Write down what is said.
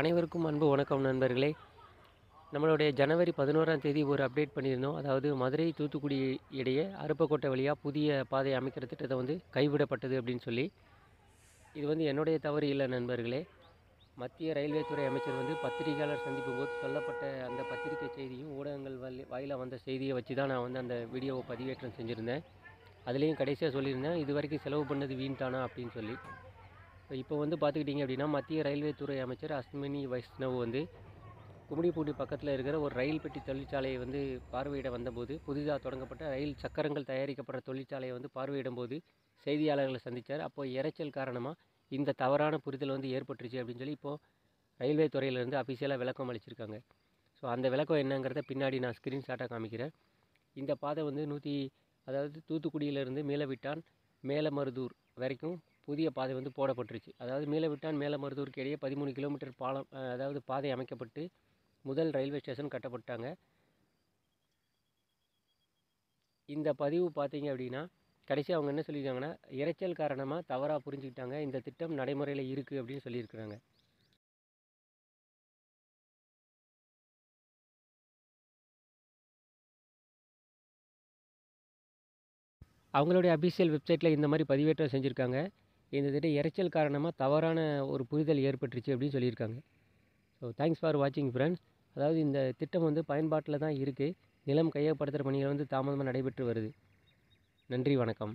அனைவருக்கும் அன்பு வணக்கம் நண்பர்களே. நம்மளுடைய ஜனவரி 11ஆம் தேதி ஒரு அப்டேட் பண்ணியிருந்தோம். அதாவது மதுரை, தூத்துக்குடி இடையே அருப்புக்கோட்டை வழியா புதிய பாதை அமைக்கிற திட்டத்தை கைவிடப்பட்டது அப்படின்னு சொல்லி. இது என்னுடைய தவறு இல்லை நண்பர்களே. மத்திய ரயில்வே துறை அமைச்சர் பத்திரிகையாளர் சந்திக்கும் போது சொல்லப்பட்ட அந்த பத்திரிகை செய்தியும் ஊடகங்கள் வாயிலாக வந்த செய்தியை வச்சு தான் நான் அந்த வீடியோவை பதிவேற்றம் செஞ்சுருந்தேன். அதுலேயும் கடைசியாக சொல்லியிருந்தேன், இது வரைக்கும் செலவு பண்ணது வீண் தானா அப்படின்னு சொல்லி. இப்போ பார்த்துக்கிட்டிங்க அப்படின்னா, மத்திய ரயில்வே துறை அமைச்சர் அஸ்வினி வைஷ்ணவ் கும்மிடிப்பூண்டி பக்கத்தில் இருக்கிற ஒரு ரயில் பெட்டி தொழிற்சாலையை பார்வையிட வந்தபோது, புதிதாக தொடங்கப்பட்ட ரயில் சக்கரங்கள் தயாரிக்கப்படுற தொழிற்சாலையை பார்வையிடும் போது செய்தியாளர்களை சந்தித்தார். அப்போ இரைச்சல் காரணமாக இந்த தவறான புரிதல் ஏற்பட்டுருச்சு அப்படின்னு சொல்லி இப்போது ரயில்வே துறையிலேருந்து அஃபிஷியலாக விளக்கம் அளிச்சிருக்காங்க. ஸோ அந்த விளக்கம் என்னங்கிறத பின்னாடி நான் ஸ்க்ரீன்ஷாட்டாக காமிக்கிறேன். இந்த பாதை அதாவது தூத்துக்குடியிலேருந்து மீளவிட்டான் மேலமருதூர் வரைக்கும் புதிய பாதை போடப்பட்டுருச்சு. அதாவது மீளவிட்டான் மேலமருதூருக்கு இடையே 13 கிலோமீட்டர் பாலம், அதாவது பாதை அமைக்கப்பட்டு முதல் ரயில்வே ஸ்டேஷன் கட்டப்பட்டாங்க. இந்த பதிவு பார்த்தீங்க அப்படின்னா, கடைசி அவங்க என்ன சொல்லியிருக்காங்கன்னா, இரைச்சல் காரணமாக தவறாக புரிஞ்சுக்கிட்டாங்க, இந்த திட்டம் நடைமுறையில் இருக்குது அப்படின்னு சொல்லியிருக்கிறாங்க. அவங்களுடைய அபிஷியல் வெப்சைட்டில் இந்த மாதிரி பதிவேற்றம் செஞ்சுருக்காங்க. இந்த திட்டம் இரைச்சல் காரணமாக தவறான ஒரு புரிதல் ஏற்பட்டுருச்சு அப்படின்னு சொல்லியிருக்காங்க. ஸோ தேங்க்ஸ் ஃபார் வாட்சிங் ஃப்ரெண்ட்ஸ். அதாவது இந்த திட்டம் பயன்பாட்டில் தான் இருக்குது. நிலம் கையகப்படுத்துகிற பணிகள் தாமதமாக நடைபெற்று வருது. நன்றி, வணக்கம்.